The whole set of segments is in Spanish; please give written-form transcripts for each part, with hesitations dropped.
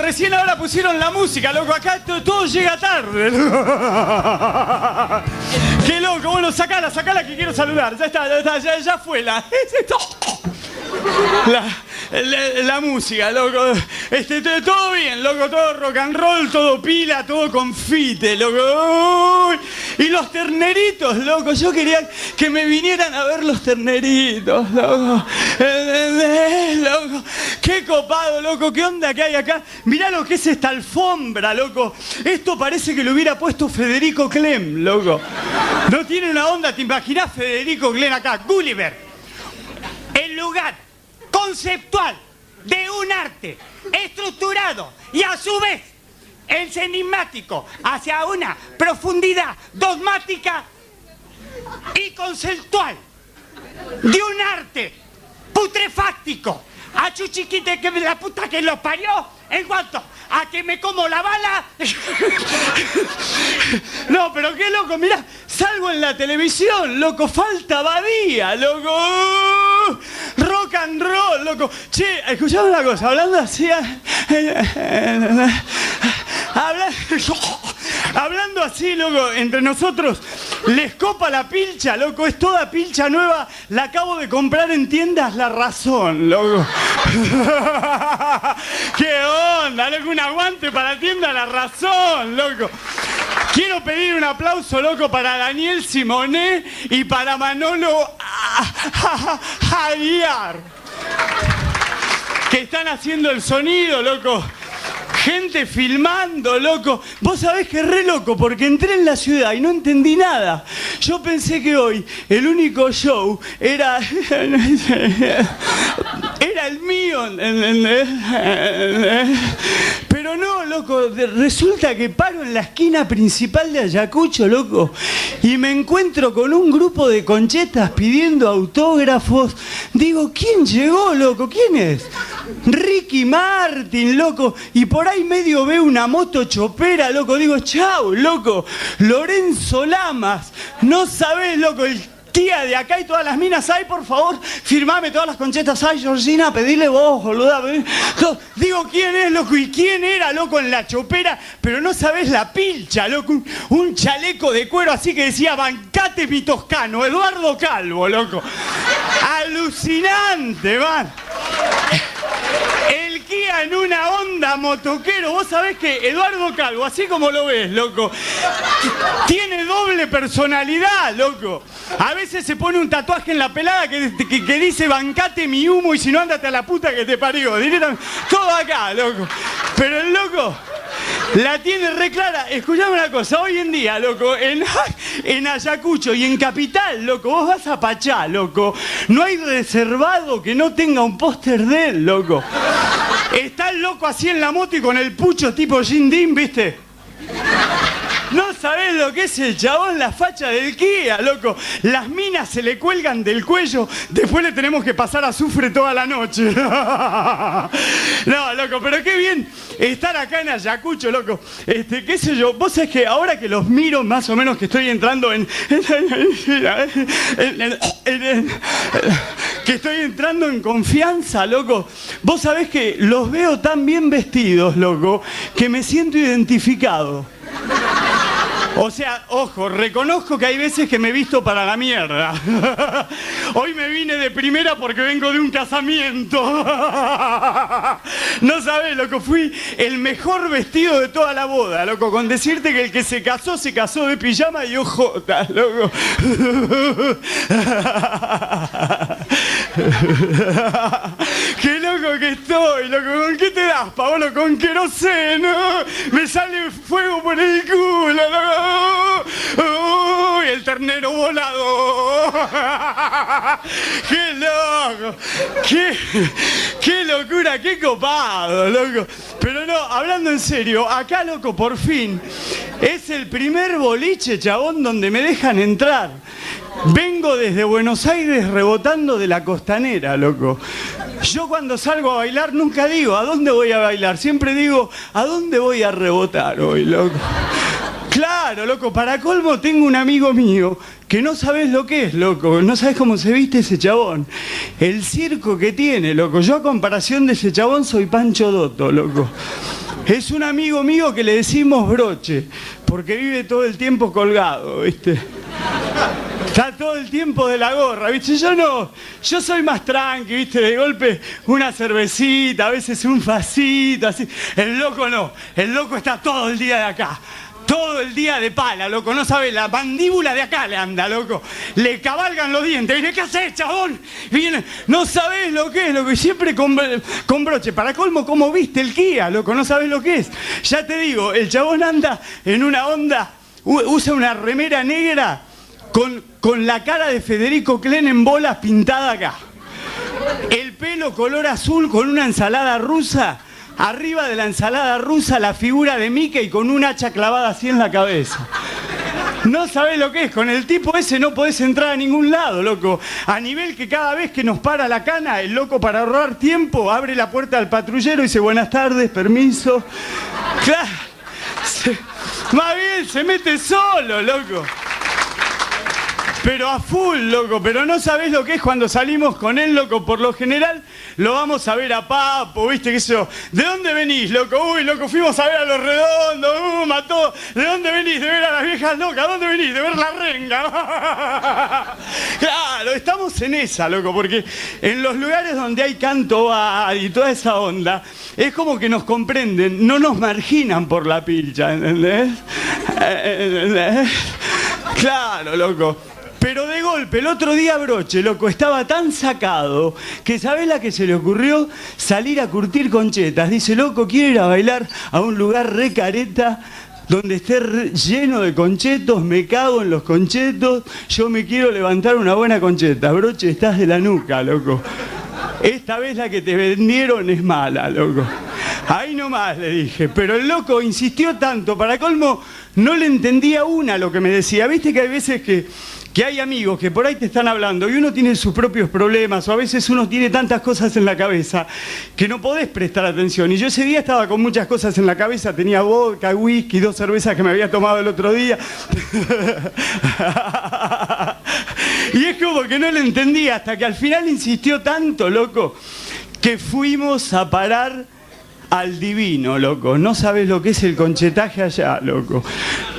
recién ahora pusieron la música, loco. Acá todo llega tarde, loco. Qué loco. Bueno, sacala que quiero saludar. Ya está, ya fue la... La música, loco. Todo bien, loco, todo rock and roll, todo pila, todo confite, loco. Uy. Y los terneritos, loco. Yo quería que me vinieran a ver los terneritos, loco. Loco. Qué copado, loco. ¿Qué onda que hay acá? Mirá lo que es esta alfombra, loco. Esto parece que lo hubiera puesto Federico Clem, loco. No tiene una onda, ¿te imaginás Federico Clem acá? Gulliver. El lugar conceptual de un arte estructurado y a su vez enigmático hacia una profundidad dogmática y conceptual de un arte putrefáctico a chuchiquite que la puta que lo parió en cuanto a que me como la bala. No, pero qué loco, mirá, salgo en la televisión, loco, falta Badía, loco. Rock and roll, loco. Che, escuchame una cosa, hablando así... Hablando así, loco, entre nosotros, les copa la pilcha, loco, es toda pilcha nueva, la acabo de comprar en tiendas La Razón, loco. ¿Qué onda, loco? Un aguante para tienda La Razón, loco. Quiero pedir un aplauso, loco, para Daniel Simonet y para Manolo Aguiar, que están haciendo el sonido, loco. Gente filmando, loco. Vos sabés que es re loco, porque entré en la ciudad y no entendí nada. Yo pensé que hoy el único show era el mío. Pero no, loco, resulta que paro en la esquina principal de Ayacucho, loco, y me encuentro con un grupo de conchetas pidiendo autógrafos. Digo, ¿quién llegó, loco? ¿Quién es? Ricky Martin, loco. Y por ahí medio veo una moto chopera, loco. Digo, chau, loco. Lorenzo Lamas. No sabés, loco, el tía de acá y todas las minas. Ay, por favor, firmame todas las conchetas. Ay, Georgina, pedile vos, boluda. Digo, ¿quién es, loco? ¿Y quién era, loco, en la chopera? Pero no sabés la pilcha, loco. Un chaleco de cuero así que decía, bancate mi toscano, Eduardo Calvo, loco. Alucinante, man. El Kia en una onda motoquero. Vos sabés que Eduardo Calvo, así como lo ves, loco, tiene doble personalidad, loco. A veces se pone un tatuaje en la pelada que dice bancate mi humo y si no ándate a la puta que te parió. Directamente, todo acá, loco. Pero el loco la tiene re clara. Escuchame una cosa, hoy en día, loco, en Ayacucho y en Capital, loco, vos vas a Pachá, loco, no hay reservado que no tenga un póster de él, loco. Está el loco así en la moto y con el pucho tipo Jim Dean, ¿viste? No sabés lo que es el chabón, la facha del Kia, loco. Las minas se le cuelgan del cuello, después le tenemos que pasar azufre toda la noche. No, loco, pero qué bien estar acá en Ayacucho, loco. Qué sé yo, vos sabés que ahora que los miro más o menos que estoy entrando que estoy entrando en confianza, loco. Vos sabés que los veo tan bien vestidos, loco, que me siento identificado. O sea, ojo, reconozco que hay veces que me he visto para la mierda. Hoy me vine de primera porque vengo de un casamiento. No sabés, loco, fui el mejor vestido de toda la boda, loco. Con decirte que el que se casó de pijama y ojota, loco. Qué loco que estoy, loco. ¿Con qué te das, Paolo? Con queroseno. Me sale fuego por el culo, loco. ¡Uy, el ternero volado! ¡Qué loco! ¡Qué locura! ¡Qué copado, loco! Pero no, hablando en serio, acá, loco, por fin, es el primer boliche, chabón, donde me dejan entrar. Vengo desde Buenos Aires rebotando de la Costanera, loco. Yo cuando salgo a bailar nunca digo, ¿a dónde voy a bailar? Siempre digo, ¿a dónde voy a rebotar hoy, loco? Claro, loco, para colmo tengo un amigo mío que no sabés lo que es, loco, no sabés cómo se viste ese chabón. El circo que tiene, loco. Yo a comparación de ese chabón soy Pancho Dotto, loco. Es un amigo mío que le decimos Broche, porque vive todo el tiempo colgado, ¿viste? Está todo el tiempo de la gorra, ¿viste? Yo no, yo soy más tranqui, ¿viste? De golpe una cervecita, a veces un facito, así. El loco no, el loco está todo el día de acá. Todo el día de pala, loco, no sabe, la mandíbula de acá le anda, loco. Le cabalgan los dientes, viene, ¿qué haces, chabón? Viene, no sabés lo que es, loco, y siempre con Broche. Para colmo, ¿cómo viste el Kia, loco? No sabés lo que es. Ya te digo, el chabón anda en una onda, usa una remera negra con la cara de Federico Klen en bolas pintada acá. El pelo color azul con una ensalada rusa. Arriba de la ensalada rusa la figura de Mickey con un hacha clavada así en la cabeza. No sabés lo que es, con el tipo ese no podés entrar a ningún lado, loco. A nivel que cada vez que nos para la cana, el loco para ahorrar tiempo abre la puerta al patrullero y dice buenas tardes, permiso. Claro, más bien se mete solo, loco. Pero a full, loco, pero no sabés lo que es cuando salimos con él, loco. Por lo general lo vamos a ver a Papo, ¿viste? ¿Qué sé yo? ¿De dónde venís, loco? Uy, loco, fuimos a ver a Los Redondos, mató. ¿De dónde venís? ¿De ver a las viejas locas? ¿Dónde venís? ¿De ver la renga? Claro, estamos en esa, loco, porque en los lugares donde hay canto y toda esa onda, es como que nos comprenden, no nos marginan por la pilcha, ¿entendés? Claro, loco. Pero de golpe, el otro día Broche, loco, estaba tan sacado que ¿sabés la que se le ocurrió? Salir a curtir conchetas. Dice, loco, quiero ir a bailar a un lugar re careta donde esté lleno de conchetos, me cago en los conchetos, yo me quiero levantar una buena concheta. Broche, estás de la nuca, loco. Esta vez la que te vendieron es mala, loco. Ahí nomás le dije, pero el loco insistió tanto, para colmo no le entendía una lo que me decía. Viste que hay veces que hay amigos que por ahí te están hablando y uno tiene sus propios problemas, o a veces uno tiene tantas cosas en la cabeza que no podés prestar atención. Y yo ese día estaba con muchas cosas en la cabeza, tenía vodka, whisky, 2 cervezas que me había tomado el otro día. Y es como que no le entendía hasta que al final insistió tanto, loco, que fuimos a parar al Divino, loco. No sabés lo que es el conchetaje allá, loco.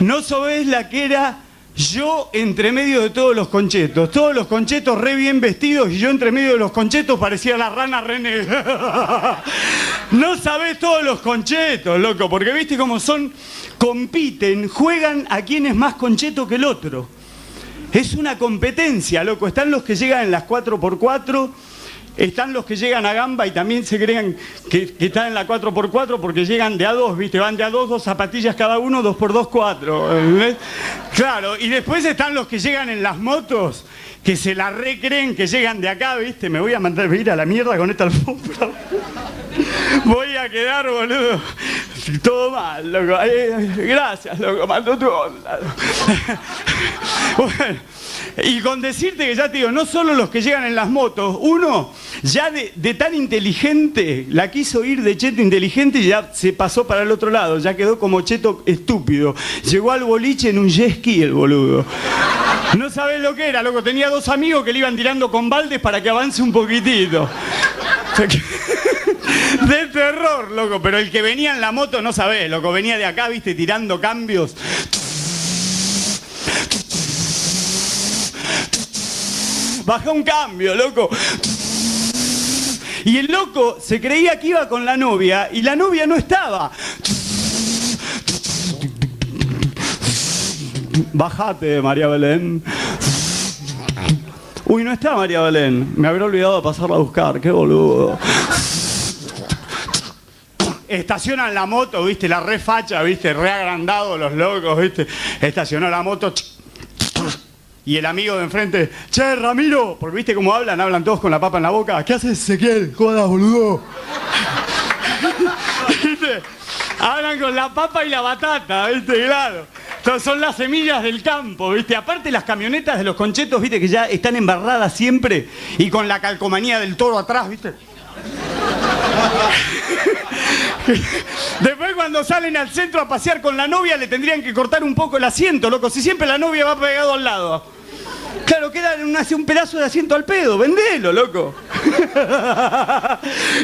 No sabés la que era yo entre medio de todos los conchetos re bien vestidos, y yo entre medio de los conchetos parecía la rana René. No sabés todos los conchetos, loco, porque viste cómo son, compiten, juegan a quién es más concheto que el otro. Es una competencia, loco. Están los que llegan en las 4x4, están los que llegan a gamba y también se creen que están en la 4x4 porque llegan de a 2, ¿viste? Van de a 2, 2 zapatillas cada uno, 2x2, 4. ¿Ves? Claro, y después están los que llegan en las motos, que se la recreen que llegan de acá, ¿viste? Me voy a mandar a ir a la mierda con esta alfombra. Voy a quedar, boludo, todo mal, loco. Gracias, loco, mandó tu onda. Bueno, y con decirte que ya te digo, no solo los que llegan en las motos, uno ya de tan inteligente, la quiso ir de cheto inteligente y ya se pasó para el otro lado, ya quedó como cheto estúpido. Llegó al boliche en un jet ski el boludo. No sabés lo que era, loco, tenía 2 amigos que le iban tirando con baldes para que avance un poquitito. De terror, loco, pero el que venía en la moto no sabés, loco, venía de acá, viste, tirando cambios. Baja un cambio, loco. Y el loco se creía que iba con la novia y la novia no estaba. Bajate, María Belén. Uy, no está María Belén. Me habré olvidado de pasarla a buscar, qué boludo. Estacionan la moto, viste, la re facha, viste, re agrandado los locos, viste. Estacionó la moto. Y el amigo de enfrente, che, Ramiro, porque viste cómo hablan todos con la papa en la boca. ¿Qué haces, Ezequiel? Jodas, boludo. ¿Viste? Hablan con la papa y la batata, viste, claro. Entonces son las semillas del campo, viste. Aparte las camionetas de los conchetos, viste, que ya están embarradas siempre y con la calcomanía del toro atrás, viste. Después cuando salen al centro a pasear con la novia le tendrían que cortar un poco el asiento, loco. Si siempre la novia va pegado al lado. Claro, queda un pedazo de asiento al pedo, vendelo, loco.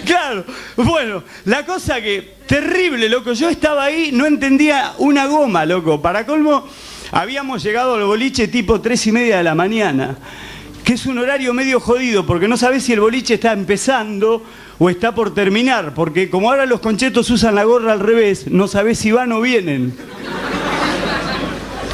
Claro, bueno, la cosa que, terrible, loco, yo estaba ahí, no entendía una goma, loco. Para colmo, habíamos llegado al boliche tipo 3:30 de la mañana, que es un horario medio jodido, porque no sabés si el boliche está empezando o está por terminar, porque como ahora los conchetos usan la gorra al revés, no sabés si van o vienen.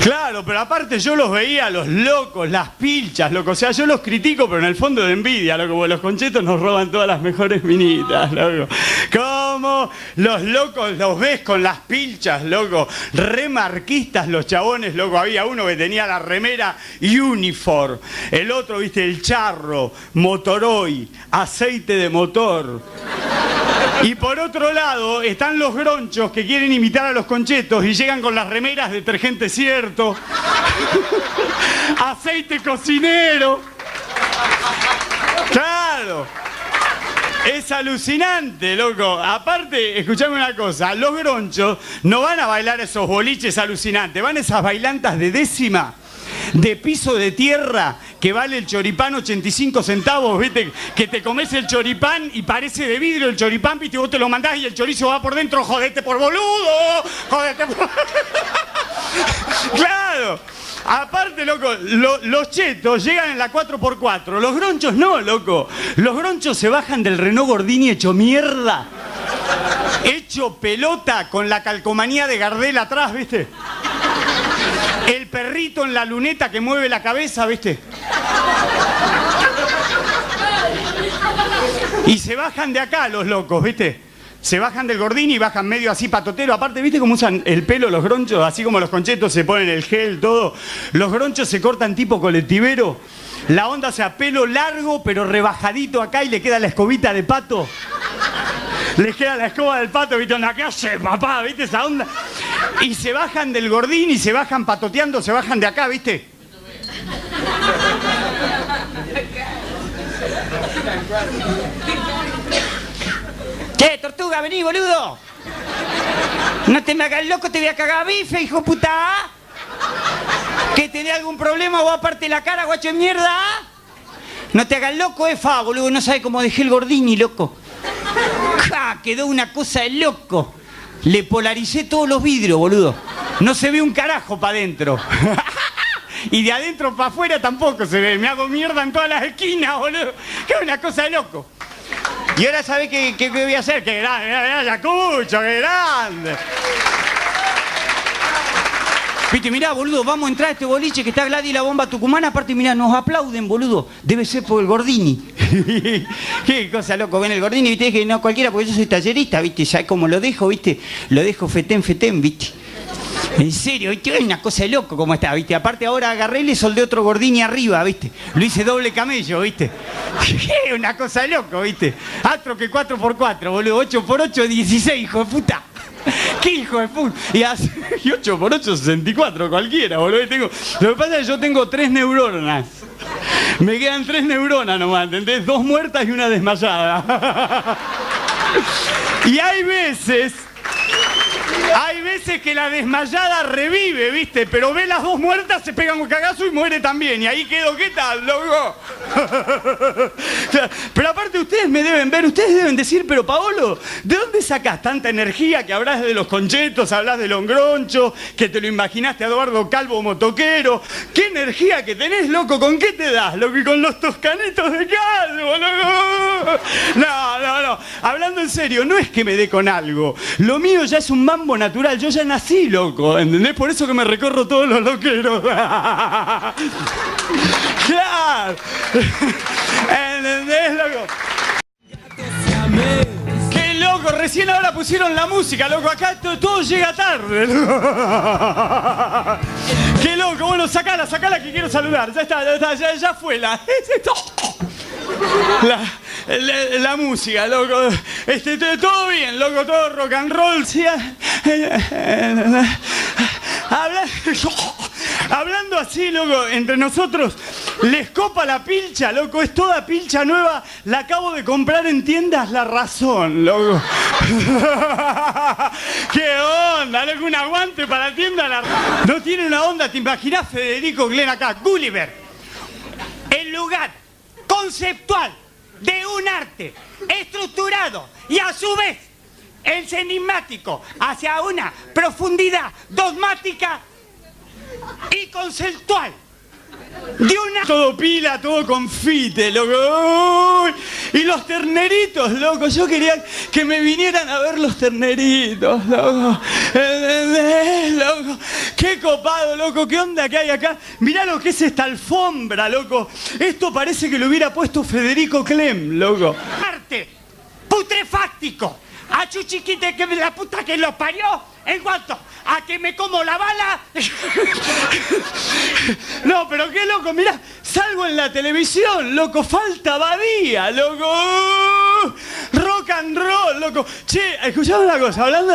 Claro, pero aparte yo los veía, los locos, las pilchas, loco. O sea, yo los critico, pero en el fondo de envidia, loco, porque los conchetos nos roban todas las mejores minitas, loco. ¿Cómo? Los locos los ves con las pilchas, loco. Remarquistas los chabones, loco. Había uno que tenía la remera Uniform. El otro, viste, el charro, Motoroy, aceite de motor. Y por otro lado están los gronchos que quieren imitar a los conchetos y llegan con las remeras detergente cierto, aceite cocinero. Claro. Es alucinante, loco. Aparte, escuchame una cosa, los gronchos no van a bailar esos boliches alucinantes, van esas bailantas de décima, de piso de tierra, que vale el choripán 85 centavos, ¿viste? Que te comes el choripán y parece de vidrio el choripán, ¿viste? Vos te lo mandás y el chorizo va por dentro, jodete por boludo, jodete por... Claro. Aparte, loco, los chetos llegan en la 4x4, los gronchos no, loco. Los gronchos se bajan del Renault Gordini hecho mierda, hecho pelota, con la calcomanía de Gardel atrás, ¿viste? El perrito en la luneta que mueve la cabeza, ¿viste? Y se bajan de acá los locos, ¿viste? Se bajan del Gordini y bajan medio así patotero. Aparte, ¿viste cómo usan el pelo los gronchos? Así como los conchetos se ponen el gel, todo. Los gronchos se cortan tipo colectivero. La onda, o sea, pelo largo pero rebajadito acá y le queda la escobita de pato. Les queda la escoba del pato, ¿viste? ¿Qué hace, papá? ¿Viste esa onda? Y se bajan del Gordini y se bajan patoteando, se bajan de acá, ¿viste? ¿Qué, tortuga? Vení, boludo. No te me hagas loco, te voy a cagar a bife, hijo puta. ¿Que tenés algún problema o aparte la cara, guacho de mierda? No te hagas loco, fa, boludo. No sabes cómo dejé el Gordini, loco. ¡Ja! Quedó una cosa de loco. Le polaricé todos los vidrios, boludo. No se ve un carajo para adentro. Y de adentro para afuera tampoco se ve. Me hago mierda en todas las esquinas, boludo. Que es una cosa de loco. Y ahora ¿sabés qué voy a hacer? ¡Qué grande! ¡Mirá, Ayacucho! ¡Qué grande! Viste, mirá, boludo, vamos a entrar a este boliche que está Gladys la bomba tucumana. Aparte, mirá, nos aplauden, boludo. Debe ser por el Gordini. Qué cosa, loco. Ven el Gordini, viste, que no cualquiera, porque yo soy tallerista, viste. Ya como lo dejo, viste. Lo dejo fetén, viste. En serio, ¿viste? Es una cosa de loco como está, ¿viste? Aparte ahora agarré y le soldé otro Gordini arriba, ¿viste? Lo hice doble camello, ¿viste? Es una cosa de loco, ¿viste? Atro que 4x4, boludo. 8x8, 16, hijo de puta. ¿Qué hijo de puta? Y 8x8, 64, cualquiera, boludo. Lo que pasa es que yo tengo 3 neuronas. Me quedan 3 neuronas nomás, ¿entendés? 2 muertas y una desmayada. Y hay veces que la desmayada revive, ¿viste? Pero ve las 2 muertas, se pegan un cagazo y muere también. Y ahí quedo, ¿qué tal, loco? Pero aparte ustedes me deben ver, ustedes deben decir, pero Paolo, ¿de dónde sacás tanta energía que hablas de los conchetos, hablas de los gronchos, que te lo imaginaste a Eduardo Calvo motoquero? ¿Qué energía que tenés, loco? ¿Con qué te das, loco? Y con los toscanetos de Calvo, loco. No. Hablando en serio, no es que me dé con algo. Lo mío ya es un mambo natural. Yo ya nací, loco, ¿entendés? Por eso que me recorro todos los loqueros. Claro. ¿Entendés, loco? ¡Qué loco! Recién ahora pusieron la música, loco. Acá todo llega tarde. ¡Qué loco! Bueno, sacala que quiero saludar. Ya está, ya fue la música, loco. Todo bien, loco, todo rock and roll. ¿Sí? Hablando así, loco, entre nosotros, les copa la pilcha, loco. Es toda pilcha nueva. La acabo de comprar en tiendas La Razón, loco. ¿Qué onda, loco? Un aguante para la tienda La Razón. No tiene una onda, ¿te imaginás, Federico Glenn acá? Gulliver. El lugar conceptual de un arte estructurado y a su vez enigmático hacia una profundidad dogmática y conceptual. De una... Todo pila, todo confite, loco. Uy, y los terneritos, loco. Yo quería que me vinieran a ver los terneritos, loco. Loco. Qué copado, loco. ¿Qué onda que hay acá? Mirá lo que es esta alfombra, loco. Esto parece que lo hubiera puesto Federico Clem, loco. Arte putrefáctico. A Chuchiquite, que la puta que lo parió, en cuanto a que me como la bala. No, pero qué loco, mirá, salgo en la televisión, loco, falta Badía, loco. Rock and roll, loco. Che, escuchame una cosa, hablando así.